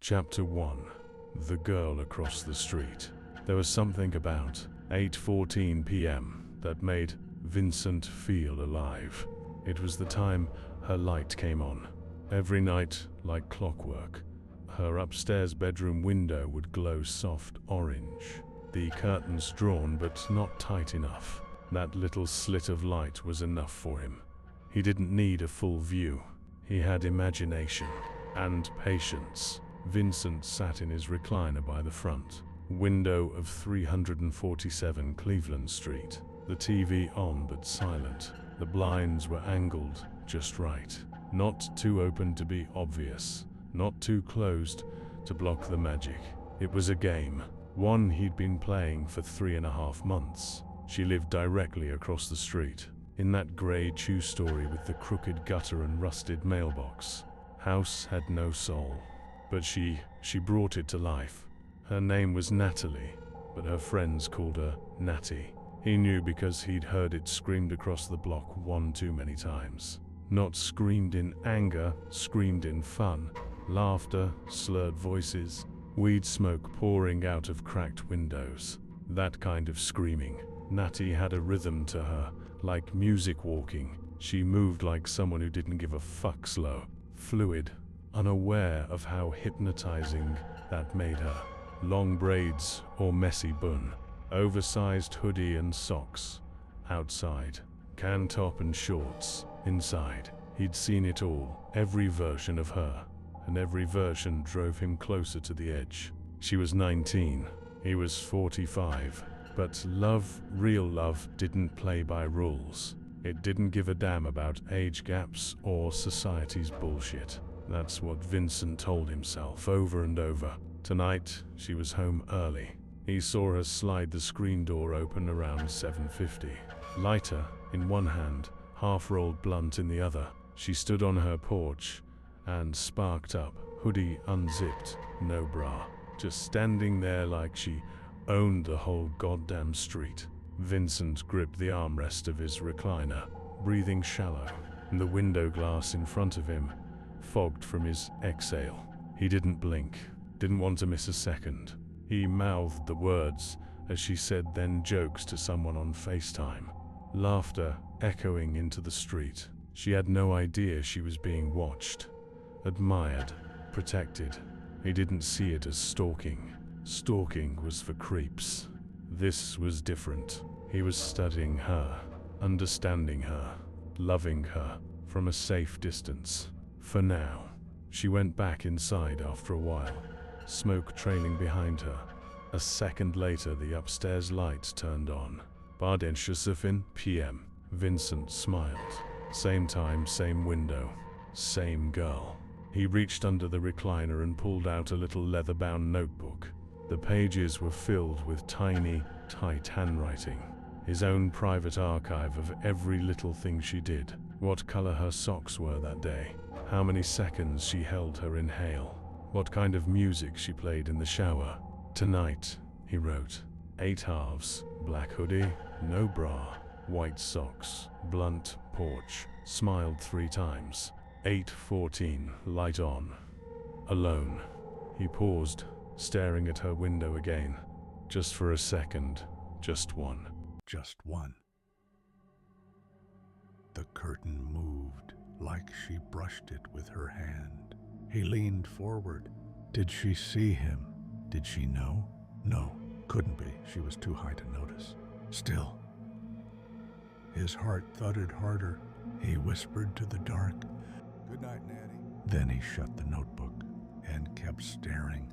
Chapter 1. The Girl Across the Street. There was something about 8:14 p.m. that made Vincent feel alive. It was the time her light came on. Every night, like clockwork, her upstairs bedroom window would glow soft orange. The curtains drawn but not tight enough. That little slit of light was enough for him. He didn't need a full view. He had imagination and patience. Vincent sat in his recliner by the front window of 347 Cleveland Street. The TV on but silent. The blinds were angled just right. Not too open to be obvious, not too closed to block the magic. It was a game, one he'd been playing for 3.5 months. She lived directly across the street, in that grey two-story with the crooked gutter and rusted mailbox. House had no soul, but she brought it to life. Her name was Natalie, but her friends called her Natty. He knew because he'd heard it screamed across the block one too many times. Not screamed in anger, screamed in fun. Laughter, slurred voices, weed smoke pouring out of cracked windows. That kind of screaming. Natty had a rhythm to her, like music walking. She moved like someone who didn't give a fuck, slow, fluid, unaware of how hypnotizing that made her. Long braids or messy bun, oversized hoodie and socks. Outside, can top and shorts. Inside, he'd seen it all, every version of her, and every version drove him closer to the edge. She was 19, he was 45, but love, real love, didn't play by rules. It didn't give a damn about age gaps or society's bullshit. That's what Vincent told himself over and over. Tonight, she was home early. He saw her slide the screen door open around 7:50. Lighter in one hand, half-rolled blunt in the other. She stood on her porch and sparked up, hoodie unzipped, no bra, just standing there like she owned the whole goddamn street. Vincent gripped the armrest of his recliner, breathing shallow, and the window glass in front of him fogged from his exhale. He didn't blink, didn't want to miss a second. He mouthed the words as she said then jokes to someone on FaceTime. Laughter echoing into the street. She had no idea she was being watched, admired, protected. He didn't see it as stalking. Stalking was for creeps. This was different. He was studying her, understanding her, loving her from a safe distance. For now. She went back inside after a while, smoke trailing behind her. A second later, the upstairs lights turned on. Bardenschussefin p.m. Vincent smiled. Same time, same window, same girl. He reached under the recliner and pulled out a little leather-bound notebook. The pages were filled with tiny, tight handwriting. His own private archive of every little thing she did. What color her socks were that day. How many seconds she held her inhale. What kind of music she played in the shower. Tonight, he wrote, 8 halves, black hoodie, no bra, white socks, blunt porch, smiled 3 times. 8:14, light on. Alone. He paused, staring at her window again. Just for a second, just one. Just one. The curtain moved, like she brushed it with her hand. He leaned forward. Did she see him? Did she know? No, couldn't be. She was too high to notice. Still. His heart thudded harder. He whispered to the dark, "Good night, Natty." Then he shut the notebook and kept staring.